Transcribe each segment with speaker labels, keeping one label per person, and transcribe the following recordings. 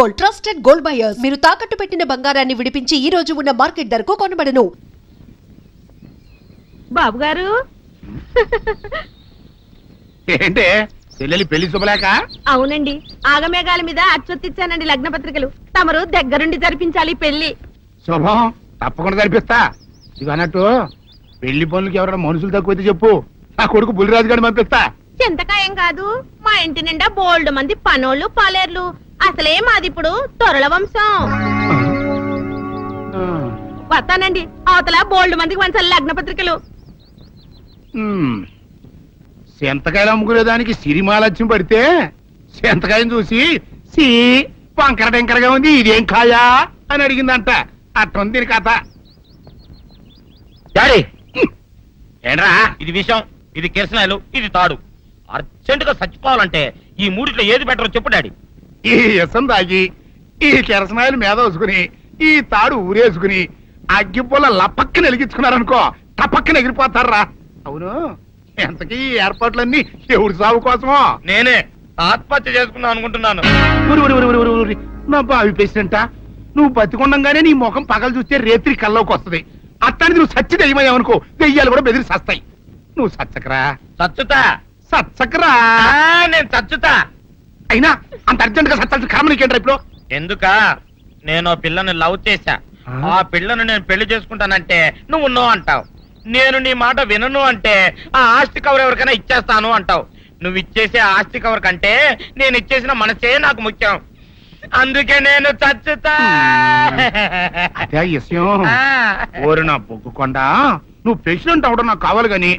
Speaker 1: Gold, trusted gold buyers. మీరు తాకట్టు పెట్టిన బంగారాన్ని విడిపించి ఈ రోజు ఉన్న మార్కెట్ ధరకు కొనబడను.
Speaker 2: బాబు గారు
Speaker 3: ఏంటే చెల్లెలి పెళ్లి శుభలేక?
Speaker 2: అవునండి, ఆగమేఘాల మీద అచ్చొత్తిచ్చానండి లగ్న పత్రికలు. తమరు దగ్గరుండి జరిపించాలి పెళ్లి.
Speaker 3: శుభం, తప్పకుండా జరిపిస్తా. ఇది అన్నట్టు పెళ్లి పనులకి ఎవరైనా మనుషులు తక్కువైతే చెప్పు, నా కొడుకు బుల్లిరాజు గారిని పంపిస్తా.
Speaker 2: చింతకాయం కాదు, మా ఇంటి నిండా బోల్డ్ మంది పనోళ్ళు పాలేర్లు. అసలే మాది ఇప్పుడు తొరల వంశం. వస్తానండి, అవతల బోల్డ్ మందికి వంచాలి లగ్న పత్రికలు.
Speaker 3: సెంతకాయలు అమ్ముకునేదానికి సిరిమాలత్యం పడితే సెంతకాయని చూసి సి వంకర టెంకరగా ఉంది, ఇదేం కాయా అని అడిగిందంట. అట్టుంది దీని కథ.
Speaker 4: డాడీ ఏంట్రా ఇది విషయం, ఇది కిరసనాయలు, ఇది తాడు. అర్జెంట్ గా చచ్చిపోవాలంటే ఈ మూడిట్లో ఏది బెటర్ చెప్పు డాడీ.
Speaker 3: ఈ ఇసం తాగి ఈ కిరసనాయలు మీద వేసుకుని ఈ తాడు ఊరేసుకుని అగ్గిపూల లపక్కన వెలిగించుకున్నారనుకో, టపక్కన ఎగిరిపోతారా. అవును, ఎంతకీ ఈ ఏర్పాట్లన్నీ ఎవరి సాగు కోసమో?
Speaker 4: నేనే ఆత్మహత్య చేసుకుందాం అనుకుంటున్నాను.
Speaker 3: నా బావి పేసినంట, నువ్వు బతికొండంగానే నీ ముఖం పగలు చూస్తే రేత్రి కల్లోకి వస్తుంది. అట్టానికి నువ్వు సచ్చి దెయ్యమయ్యావనుకో, దెయ్యాలు కూడా బెదిరి సస్తాయి. నువ్వు సచ్చకరా,
Speaker 4: చచ్చుతా
Speaker 3: సచ్చకరా.
Speaker 4: నేను చచ్చుతా.
Speaker 3: అయినా అంత అర్జెంట్ గా సచ్చాల్సిన కర్మ నీకేంట్రా ఇప్పుడు?
Speaker 4: ఎందుక నేను పిల్లని లవ్ చేశా, ఆ పిల్లను నేను పెళ్లి చేసుకుంటానంటే నువ్వు నో అంటావు. నేను నీ మాట వినను అంటే ఆ ఆస్తి కవర్ ఎవరికైనా ఇచ్చేస్తాను అంటావు. నువ్వు ఇచ్చేసే ఆస్తి కవర్ కంటే నేను ఇచ్చేసిన మనసే నాకు ముఖ్యం. అందుకే నేను చచ్చుతా.
Speaker 3: అదే విషయం. ఓరి నా బొగ్గుకొండ, నువ్వు ప్రెసిడెంట్ అవడం నాకు కావాలి గాని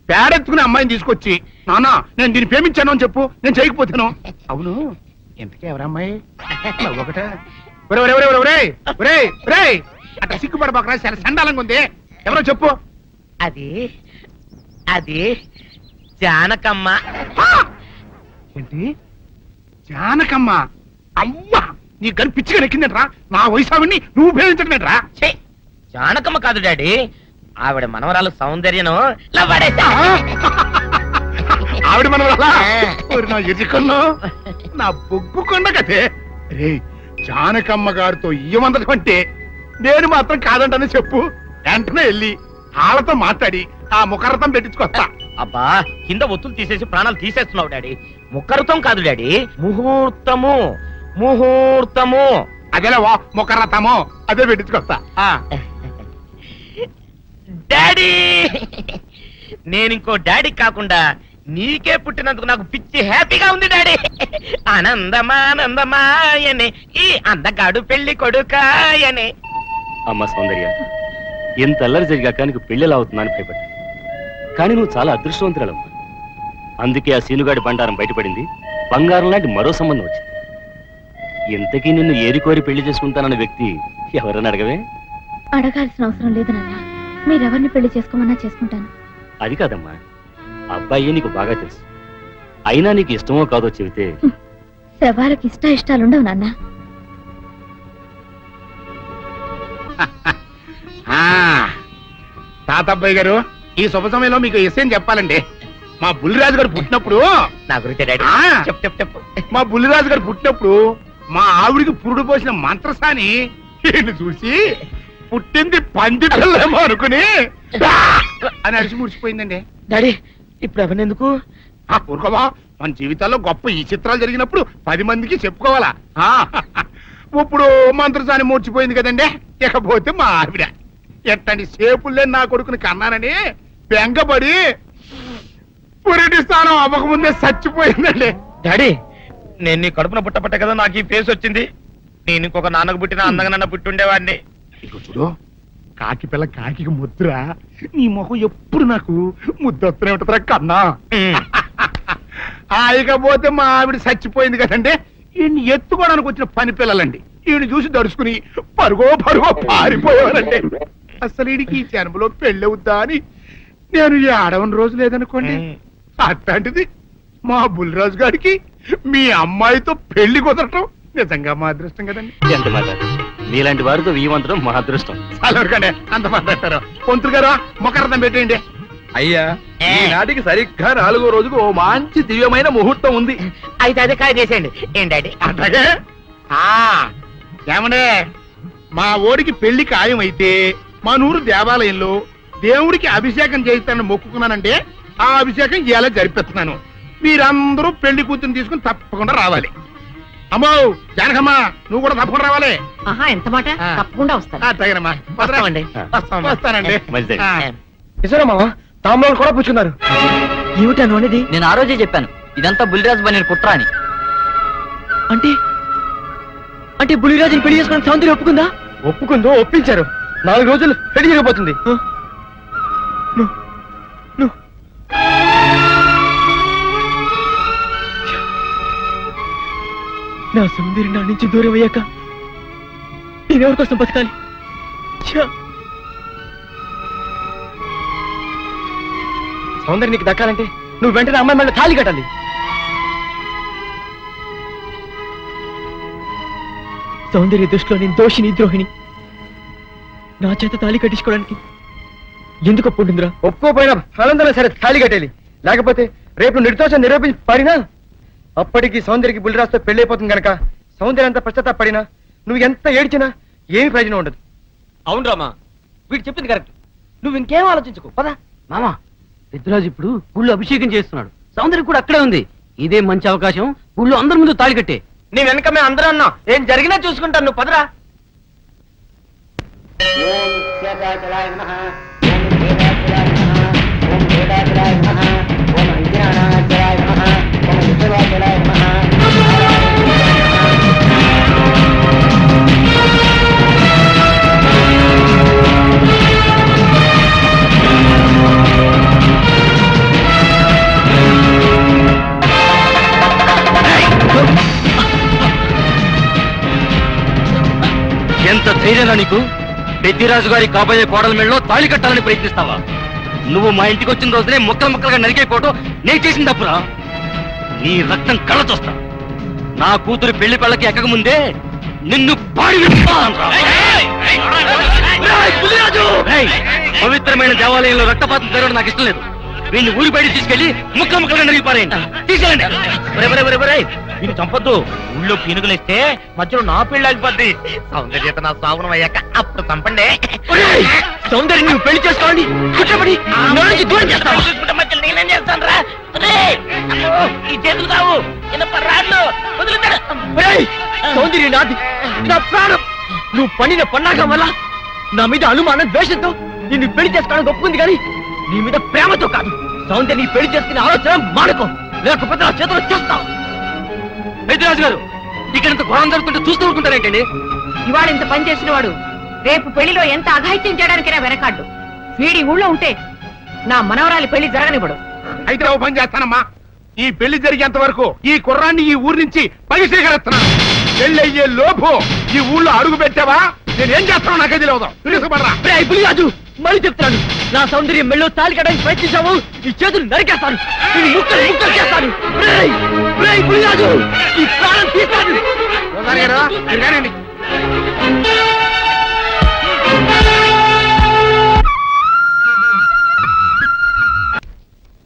Speaker 3: పేడెత్తుకునే అమ్మాయిని తీసుకొచ్చి నానా నేను దీన్ని ప్రేమించాను అని చెప్పు, నేను చేయకపోతాను. అవును, ఎంతకీ ఎవరమ్మాయి? ఒకటే అట్లా సిగ్గుపడబాకరా, చాలా సండాలంగా ఉంది. ఎవరో చెప్పు.
Speaker 4: అది అది జానకమ్మ.
Speaker 3: ఏంటి జానకమ్మ? అమ్మా, నీ గని పిచ్చిగా నెక్కిందంట్రా. నా వయసావిని నువ్వు ప్రేమించటమేట్రా?
Speaker 4: జానకమ్మ కాదు డాడీ, ఆవిడ మనవరాలు సౌందర్యను
Speaker 3: ఆవిడ మనవరాలా? నా ఎదుకున్నా నా బొగ్గుకొండ కదే. రే, జానకమ్మ గారితో ఇయ్యమందడం అంటే నేను మాత్రం కాదంటనే చెప్పు. వెంటనే వెళ్ళి వాళ్ళతో మాట్లాడి ఆ ముఖరథం పెట్టించుకొస్తా.
Speaker 4: అబ్బా, కింద ఒత్తులు తీసేసి ప్రాణాలు తీసేస్తున్నావు డాడీ. ముఖరథం కాదు డాడీ, ముహూర్తము. ముహూర్తము
Speaker 3: అదేలా ముఖరథము, అదే పెట్టించుకొస్తా.
Speaker 4: డాడీ, నేను ఇంకో డాడీ కాకుండా నీకే పుట్టినందుకు నాకు పిచ్చి హ్యాపీగా ఉంది డాడీ. ఆనందమానందమాయనే ఈ అందగాడు పెళ్లి కొడుకాయనే.
Speaker 5: అమ్మ సౌందర్య, ఎంత అల్లరి జరిగాక నీకు పెళ్లిలా అవుతుందని భయపడ్డా, కానీ నువ్వు చాలా అదృష్టవంతురాలమ్మా. అందుకే ఆ సీనుగాడి బండారం బయటపడింది, బంగారం లాంటి మరో సంబంధం వచ్చింది. ఇంతకీ నిన్ను ఏరికోరి పెళ్లి చేసుకుంటానన్న వ్యక్తి ఎవరని అడగవే?
Speaker 6: అడగాల్సిన అవసరం లేదు నాన్న, మీరెవరిని పెళ్లి చేసుకోమన్నా చేసుకుంటాను.
Speaker 5: అది కాదమ్మా, అబ్బాయి నీకు బాగా తెలుసు. అయినా నీకు ఇష్టమో కాదో చెబితే.
Speaker 6: శవాలకి ఇష్టాలుండవు నాన్న.
Speaker 3: తాతబ్బాయి గారు, ఈ శుభ సమయంలో మీకు విషయం చెప్పాలండి. మా బుల్లిరాజు గారు పుట్టినప్పుడు
Speaker 4: నా గురించి డాడీ చెప్పు.
Speaker 3: మా బుల్లిరాజు గారు పుట్టినప్పుడు మా ఆవిడికి పురుడు పోసిన మంత్రసాని ఈయన చూసి పుట్టింది పంది పిల్లేమో అనుకుని అని అడిచి ముడిచిపోయిందండి.
Speaker 4: డాడీ, ఇప్పుడు అవన్నెందుకు?
Speaker 3: ఊరుకోవా, మన జీవితాల్లో గొప్ప ఈ చిత్రాలు జరిగినప్పుడు 10 మందికి చెప్పుకోవాలా. ఇప్పుడు మంత్రసాని మూర్చిపోయింది కదండి. ఇకపోతే మా ఆవిడ ఎట్టండి సేపుల్లే నా కొడుకుని కన్నానని బెంగపడి పురిటి స్థానం అవ్వకముందే చచ్చిపోయిందండి.
Speaker 4: డాడీ, నేను నీ కడుపున పుట్టపట్ట కదా నాకు ఈ ఫేస్ వచ్చింది. నేను ఇంకొక నాన్నకు పుట్టిన అందంగా నన్ను పుట్టుండేవాడిని.
Speaker 3: ఇక చూడు, కాకి పిల్ల కాకి ముద్దురా, నీ ముఖం ఎప్పుడు నాకు ముద్దొస్తూనే ఉంటుందిరా కన్నా. ఇకపోతే మా ఆవిడ చచ్చిపోయింది కదండి. ఈయన్ని ఎత్తుకోవడానికి వచ్చిన పని పిల్లలండి. ఈయన చూసి దడుచుకుని పరుగో పారిపోయేవారండి. అసలు ఈడికి ఈ జన్మలో పెళ్ళవుద్దా అని నేను ఈ ఆడవని రోజు లేదనుకోండి. అట్లాంటిది మా బుల్లిరాజు గారికి మీ అమ్మాయితో పెళ్లి కుదరటం నిజంగా మా అదృష్టం కదండి.
Speaker 5: ఎంత మాట, మీలాంటి వారితో వీయమంతరం మా అదృష్టం.
Speaker 3: చాలూరుగానే అంత మాట్లాడతారు. పొంతులు గారు మొకరదం పెట్టేయండి.
Speaker 7: అయ్యా, ఈనాటికి సరిగ్గా 4వ రోజుకు ఓ మంచి దివ్యమైన ముహూర్తం ఉంది.
Speaker 4: అయితే అదే కాయ చేసేయండి. ఏంటంటే
Speaker 3: అట్లాగే ఏమండే మా ఓడికి పెళ్లి ఖాయమైతే మా నూరు దేవాలయంలో దేవుడికి అభిషేకం చేయిస్తానని మొక్కుకున్నానంటే ఆ అభిషేకం ఇలా జరిపిస్తున్నాను. మీరందరూ పెళ్లి కూతురు తీసుకుని తప్పకుండా రావాలి. అమ్మో జానకమ్మా, నువ్వు కూడా తప్పకుండా రావాలి.
Speaker 2: ఎంత మాట, తప్పకుండా వస్తాను.
Speaker 3: తగినమ్మా, వస్తానండి.
Speaker 5: మంచిది.
Speaker 7: మామ తాంబూలాలు కూడా పుచ్చుకున్నారు.
Speaker 8: ఏమిటాను అనేది? నేను ఆ రోజే చెప్పాను ఇదంతా బుల్లిరాజు బని కుట్రా అని. అంటే అంటే బుల్లిరాజుని పెళ్లి చేసుకుని సౌందర్యం ఒప్పుకుందా?
Speaker 7: ఒప్పుకుందో ఒప్పించారు. 4 రోజులు పెళ్లి జరిగిపోతుంది. నా సౌందర్యం నా నుంచి దూరం అయ్యాక నేనెవరి కోసం బతకాలి? సౌందర్యం నీకు దక్కాలంటే నువ్వు వెంటనే అమ్మాయి మళ్ళీ తాళి కట్టాలి. సౌందర్య దృష్టిలో నేను దోషిని, ద్రోహిణి. నా చేత తాళి కట్టించుకోవడానికి ఎందుకు ఒప్పుకుంటుందిరా? ఒప్పుకోపోయినా ఆనందం సరే తాళి కట్టేది. లేకపోతే రేపు నిర్దోషం నిరూపించి పడినా అప్పటికి సౌందర్యకి బుల్లిరాజుతో పెళ్ళైపోతుంది గనక సౌందర్య అంత పశ్చాత్తాపడినా నువ్వు ఎంత ఏడ్చినా ఏమి ప్రయోజనం ఉండదు.
Speaker 8: అవును రామా, వీడు చెప్పింది కరెక్ట్. నువ్వు ఇంకేం ఆలోచించుకో పదా. మామా, పెద్దరాజు ఇప్పుడు ఊళ్ళో అభిషేకం చేస్తున్నాడు. సౌందర్యం కూడా అక్కడే ఉంది. ఇదే మంచి అవకాశం. ఊళ్ళో అందరి ముందు తాళి కట్టే.
Speaker 4: నీ వెనక మేము అందరూ అన్నాం. ఏం జరిగినా చూసుకుంటాను, నువ్వు పదరా.
Speaker 5: ఎంత ధైర్యంగా నీకు? పెద్దిరాజు గారి కాబోయే కోడల మెళ్ళలో తాళి కట్టాలని ప్రయత్నిస్తావా? నువ్వు మా ఇంటికి వచ్చిన రోజునే ముక్కలు ముక్కలుగా నరికైపోవటం నేను చేసిన తప్పురా. నీ రక్తం కళ్ళ చూస్తా. నా కూతురు పెళ్లి పళ్ళకి ఎక్కక ముందే నిన్ను పవిత్రమైన దేవాలయంలో రక్తపాతం జరగడం నాకు ఇష్టం లేదు. వీడిని ఊరి బయట తీసుకెళ్లి ముక్కలు ముక్కలుగా నరిగిపారేయండి. తీసుకెళ్ళండి.
Speaker 4: వీళ్ళు చంపొద్దు. ఊళ్ళో పీనుగులేస్తే మధ్యలో నా పెళ్లి ఆగిపోద్ది. సౌందర్యత నా సాగునం అయ్యాక అప్పుడు చంపండి.
Speaker 8: సౌందర్యం నువ్వు పెళ్లి చేసుకోండి.
Speaker 4: చూసుకుంటే మధ్యలో నేనేం చేస్తాను రా? ఈ చేతులు కావు, రాళ్ళు వదులుతాడు.
Speaker 8: సౌందర్యం నాది, నా ప్రాణం. నువ్వు పండిన పన్నాగం వల్ల నా మీద అనుమానం, ద్వేషంతో నిన్ను పెళ్లి చేసుకోవడానికి ఒప్పుకుంది కానీ నీ మీద ప్రేమతో కాదు. సౌందర్యం పెళ్లి చేసుకునే ఆలోచన మానుకో, లేకపోతే నా చేతులు చేస్తావు.
Speaker 5: పెద్దిరాజు గారు, ఇక్కడంత గొడవ జరుగుతుంటే చూస్తూ ఊరుకుంటారేంటండి?
Speaker 2: ఇవాళ ఇంత పని చేసిన వాడు రేపు పెళ్లిలో ఎంత అఘాయిత్యం చేయడానికైనా వెనకాడ్డు. వీడి ఊళ్ళో ఉంటే నా మనవరాలి పెళ్లి జరగనివ్వడు.
Speaker 3: అయితే ఓ పని చేస్తానమ్మా, ఈ పెళ్లి జరిగేంత వరకు ఈ కుర్రాన్ని ఈ ఊరి నుంచి పరిశీకరిస్తున్నాను. పెళ్ళయ్యే లోపు ఈ ఊళ్ళో అడుగు పెట్టావా నేనేం చేస్తానో నాకే తెలియదు.
Speaker 8: రాజు మళ్ళీ చెప్తున్నాను, నా సౌందర్యం మెళ్ళో తాళి కట్టడానికి ప్రయత్నించావు, ఈ చేతులు నరికేస్తాను, ముక్కలు ముక్కలు చేస్తాను. రాజు ఈ ప్రాణం తీస్తాను.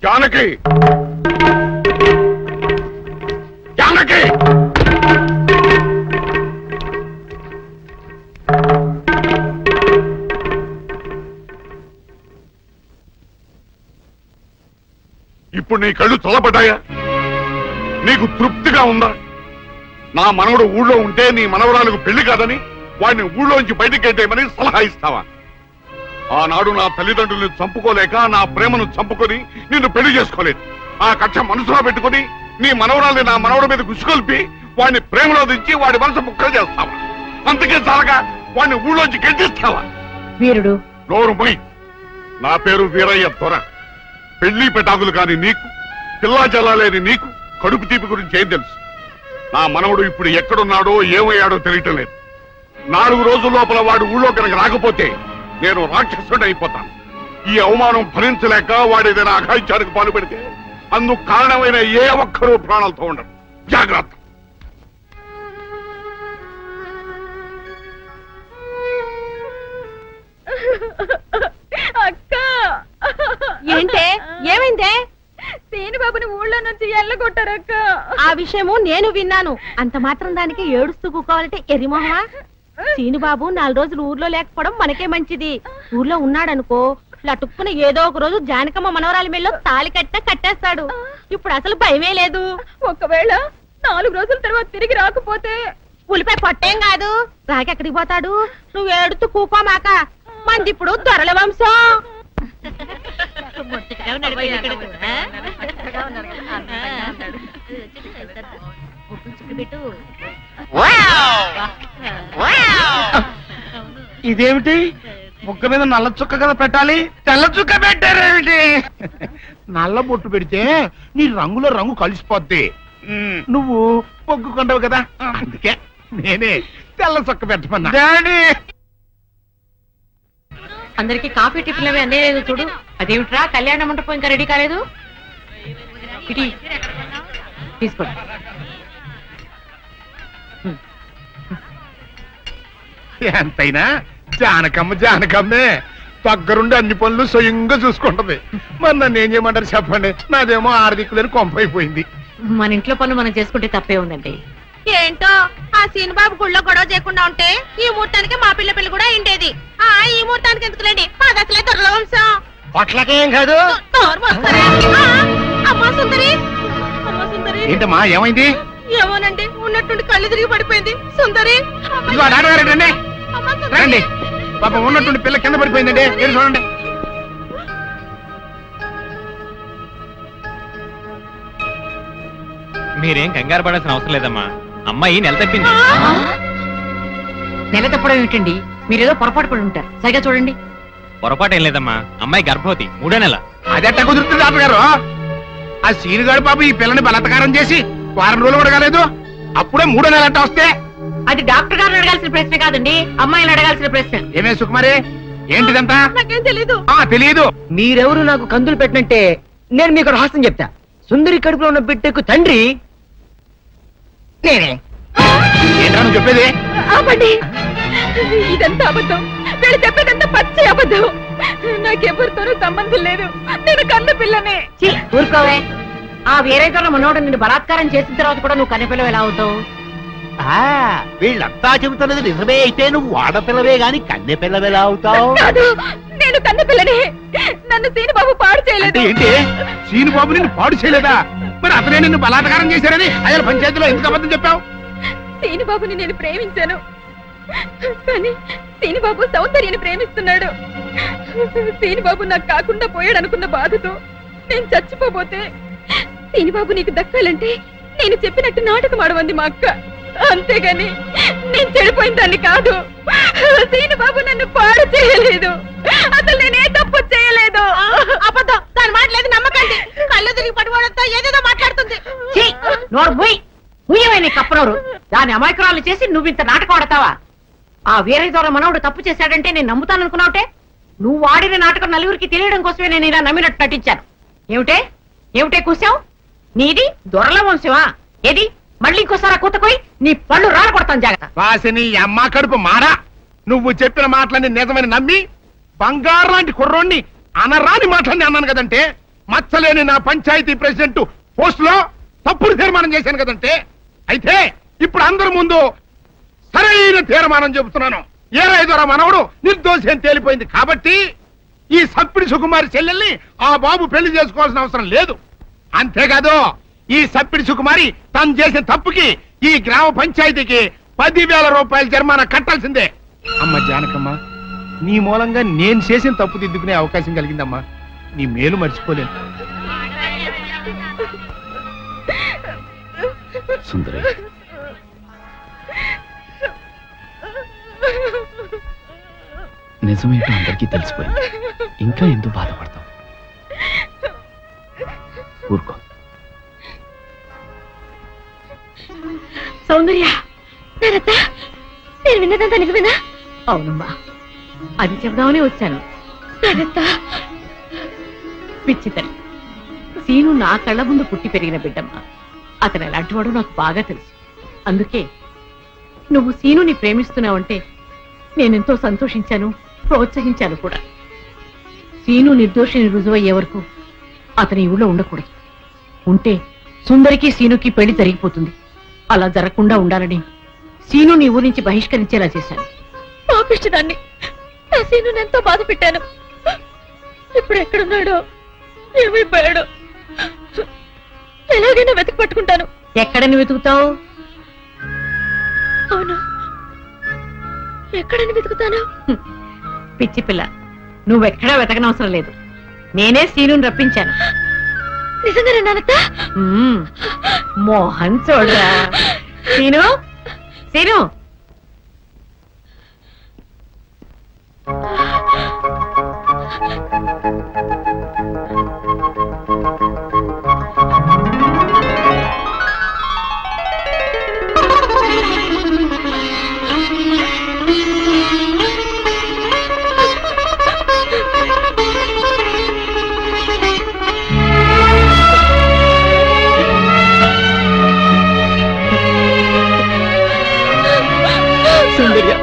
Speaker 3: జానకి, జానకి, ఇప్పుడు నీ కళ్ళు చల్లబడ్డాయా? నీకు తృప్తిగా ఉందా? నా మనవడు ఊళ్ళో ఉంటే నీ మనవరాలకు పెళ్లి కాదని వాడిని ఊళ్ళోంచి బయటికి గెట్టేయమని సలహా ఇస్తావా? ఆనాడు నా తల్లిదండ్రుల్ని చంపుకోలేక నా ప్రేమను చంపుకొని నిన్ను పెళ్లి చేసుకోలేదు. ఆ కక్ష మనసులో పెట్టుకుని నీ మనవరాల్ని నా మనవడి మీద గుసుకొల్పి వాడిని ప్రేమలో దించి వాడి మనసు ముక్కలు చేస్తావా? అందుకే చాలగా వాడిని ఊళ్ళోంచి గెంటిస్తావా?
Speaker 2: వీరుడు
Speaker 3: నోరు మొయ్. నా పేరు వీరయ్య దొర. పెళ్లి పెటాకులు కాని నీకు, పిల్లా జల్లాలేని నీకు కడుపు తీపి గురించి ఏం తెలుసు? నా మనవడు ఇప్పుడు ఎక్కడున్నాడో ఏమయ్యాడో తెలియటం లేదు. 4 రోజుల లోపల వాడు ఊళ్ళో కనుక రాకపోతే నేను రాక్షసుడు అయిపోతాను. ఈ అవమానం భరించలేక వాడేదైనా అఘాయిత్యానికి పాల్పడితే అందుకు కారణమైన ఏ ఒక్కరూ ప్రాణాలతో ఉండరు. జాగ్రత్త.
Speaker 6: అక్క,
Speaker 2: ఏంటే ఏమైందే?
Speaker 6: సీను బాబుని ఊళ్ళో నుంచి ఎల్లగొట్టారక్క.
Speaker 2: ఆ విషయము నేను విన్నాను. అంత మాత్రం దానికి ఏడుస్తూ కూకోవాలంటే ఎర్రిమోహమా? సీనుబాబు 4 రోజులు ఊర్లో లేకపోవడం మనకే మంచిది. ఊర్లో ఉన్నాడనుకో లటుక్కున ఏదో ఒక రోజు జానకమ్మ మనవరాలి మెళ్ళో తాళి కట్టేస్తాడు. ఇప్పుడు అసలు భయమే లేదు. ఒకవేళ 4 రోజుల తర్వాత తిరిగి రాకపోతే ఉలిపై పట్టేం కాదు. రాకి ఎక్కడికి పోతాడు? నువ్వు ఏడుతూ కూకోమాక. మంది ఇప్పుడు దొరల వంశం.
Speaker 3: ఇదేమిటి ముక్క మీద నల్ల చుక్క కదా పెట్టాలి, తెల్ల చుక్క పెట్టారేమిటి? నల్ల బొట్టు పెడితే నీ రంగులో రంగు కలిసిపోద్ది. నువ్వు పొగ్గుకుంటావు కదా, అందుకే నేనే తెల్ల చుక్క పెట్టమన్నా.
Speaker 2: అందరికి కాఫీ టిఫిన్ అవి అందేలేదు చూడు. అదేమిట్రా కళ్యాణ మండపం ఇంకా రెడీ కాలేదు? ఇటీ తీసుకోండి.
Speaker 3: ఎంతైనా జానకమ్మే దగ్గరుండి అన్ని పనులు స్వయంగా చూసుకుంటది. మరి నన్ను ఏం చేయమంటారు చెప్పండి? నాదేమో ఆర్థికులని కొంపైపోయింది.
Speaker 2: మన ఇంట్లో పనులు మనం చేసుకుంటే తప్పే ఉందండి. ఏంటో ఆ సీనుబాబు గుళ్ళో గొడవ చేయకుండా ఉంటే ఈ ముహూర్తానికి మా పిల్ల పెళ్లి కూడా అయిండేది. ఈ ముహూర్తానికి ఎందుకులేండి, మాది అసలే దొరల వంశం.
Speaker 7: పొట్లకేం కాదు.
Speaker 2: అమ్మా సుందరి, అమ్మా సుందరి.
Speaker 3: ఏంటమ్మా ఏమైంది?
Speaker 2: ఏమోనండి, ఉన్నట్టుండి కళ్ళు తిరిగి పడిపోయింది. సుందరి
Speaker 3: ఇదిగో డాక్టర్ రండి రండి. పాపం ఉన్నట్టుండి పిల్ల కింద పడిపోయిందండి, వెళ్ళి చూడండి.
Speaker 8: మీరేం కంగారు పడాల్సిన అవసరం లేదమ్మా. అమ్మాయి నెల తప్పింది.
Speaker 2: నెల తప్పడం ఏమిటండి? మీరేదో పొరపాటు పడి ఉంటారు. సరిగా చూడండి.
Speaker 8: పొరపాటు ఏం లేదమ్మా, అమ్మాయి గర్భవతి 3వ నెల.
Speaker 3: అదెట్ట కుదురుతుంది డాక్టర్ గారు? ఆ సీనుగాడు పాప ఈ పిల్లని బలాత్కారం చేసి 4 రోజులు కూడా కాలేదు, అప్పుడే 3వ నెల అట్ట వస్తే?
Speaker 2: అది డాక్టర్ గారిని అడగాల్సిన ప్రశ్న కాదండి, అమ్మాయిని అడగాల్సిన ప్రశ్న.
Speaker 3: ఏమే సుకుమారి, ఏంటిదంతా?
Speaker 2: నాకేం తెలీదు.
Speaker 3: తెలియదు.
Speaker 7: మీరెవరు నాకు కందులు పెట్టినంటే నేను మీకు రహస్యం చెప్తా. సుందరి కడుపులో ఉన్న బిడ్డకు తండ్రి నేనే.
Speaker 3: ఏంటా నువ్వు చెప్పేది?
Speaker 2: ఆపండి, ఇదంతా అబద్ధం. వీళ్ళు చెప్పేదంతా పచ్చి అబద్ధం. నాకెవరితోనూ సంబంధం లేదు. నేను కన్న పిల్లనే. ఊరుకోవే. ఆ వేరే మనోడు నిన్ను బలాత్కారం చేసిన తర్వాత కూడా నువ్వు కన్నపిల్లవు ఎలా అవుతావు?
Speaker 3: వీళ్ళంతా చెబుతున్నది నిజమే అయితే నువ్వు ఆడపిల్లవే గాని కన్నె పిల్లవెలా అవుతావు?
Speaker 2: నేను కన్న పిల్లనే. నన్ను సీనుబాబు పాడు చేయలేదు.
Speaker 3: ఏంటి సీనుబాబు నిన్ను పాడు చేయలేదా? మరి అతనే నిన్ను బలాత్కారం చేశారని అయ్యాల పంచాయతీలో ఎందుకు అబద్ధం చెప్పావు?
Speaker 2: సీనుబాబుని నేను ప్రేమించాను, కానీ సీనుబాబు సౌందర్యని ప్రేమిస్తున్నాడు. సీనుబాబు నాకు కాకుండా పోయాడు అనుకున్న బాధతో నేను చచ్చిపోతే సీనుబాబు నీకు దక్కాలంటే నేను చెప్పినట్టు నాటకం ఆడమంది మా అక్క. అంతేగాని నేను చెడిపోయిన దాన్ని కాదు. సీనుబాబు నన్ను పాడు చేయలేదు. అసలు నేనే తప్పు చేయలేదు. అబద్ధం. దాని మాటలేదు నమ్మకండి. కళ్ళు తిరిగి పడిపోవడంతో ఏదేదో మాట్లాడుతుంది. కప్పనోరు దాని అమాయకురాలు చేసి నువ్వు ఇంత నాటకం ఆడతావా? ఆ వీరయ్య ద్వారా మనవడు తప్పు చేశాడంటే నేను నమ్ముతాననుకున్నావుటే. నువ్వు ఆడిన నాటకం నలుగురికి తెలియడం కోసమే నేను ఇలా నమ్మినట్టు నటించాను. ఏమిటే కూసావు? నీది దొరల వంశమా? ఏది మళ్ళీ ఇంకోసారి కూతకోయి నీ పళ్ళు రాలకొడతాను. జాగ్రత్త.
Speaker 3: వాసిని అమ్మ కడుపు మారా. నువ్వు చెప్పిన మాటలన్నీ నిజమని నమ్మి బంగారు లాంటి కుర్రోణ్ణి అనరాని మాటలన్నీ అన్నాను కదంటే, మచ్చలేని నా పంచాయతీ ప్రెసిడెంట్ పోస్ట్ లో తప్పుడు తీర్మానం చేశాను కదంటే, అయితే ఇప్పుడు అందరి ముందు సరైన తీర్మానం చెబుతున్నాను. ఏ రైతురా మనవడు నిర్దోషి అని తేలిపోయింది కాబట్టి ఈ సప్పిడి సుకుమారి చెల్లెల్ని ఆ బాబు పెళ్లి చేసుకోవాల్సిన అవసరం లేదు. అంతేకాదు ఈ సప్పిడి సుకుమారి తను చేసిన తప్పుకి ఈ గ్రామ పంచాయతీకి 10,000 రూపాయల జరిమానా కట్టాల్సిందే. అమ్మ జానకమ్మ, నీ మూలంగా నేను చేసిన తప్పు దిద్దుకునే అవకాశం కలిగిందమ్మా. నీ మేలు మర్చిపోలేను.
Speaker 5: సుందరి, నిజమేంటో అందరికీ తెలిసిపోయింది. ఇంకా ఎందుకు బాధపడతావు? ఊరుకో.
Speaker 2: సౌందర్య, నేను విన్నదంతా నిజమేనా? అవునమ్మా, అది చెప్దామని వచ్చాను. పిచ్చి తల్లి, సీను నా కళ్ళ ముందు పుట్టి పెరిగిన బిడ్డమ్మా. అతను ఎలాంటివాడో నాకు బాగా తెలుసు. అందుకే నువ్వు సీనుని ప్రేమిస్తున్నావంటే నేనెంతో సంతోషించాను, ప్రోత్సహించాను కూడా. సీను నిర్దోషిని రుజువయ్యే వరకు అతని ఊళ్ళో ఉండకూడదు. ఉంటే
Speaker 9: సుందరికి సీనుకి పెళ్లి జరిగిపోతుంది. అలా జరగకుండా ఉండాలని సీను నీ ఊరి నుంచి బహిష్కరించేలా చేశాను.
Speaker 2: పాపిష్టిదాన్ని ఆ సీను ఎంతో బాధ పెట్టాను. ఇప్పుడు ఎక్కడున్నాడో ఏమైపోయాడో ఎలాగైనా వెతికి పట్టుకుంటాను.
Speaker 9: ఎక్కడని వెతుకుతావు?
Speaker 2: అవును, ఎక్కడని వెతుకుతాను?
Speaker 9: పిచ్చి పిల్ల, నువ్వెక్కడా వెతకనవసరం లేదు. నేనే సీనుని రప్పించాను.
Speaker 2: నిజంగానే నానత్త?
Speaker 9: మోహన్ చూడరా. సీను, సీను,
Speaker 7: సౌందర్య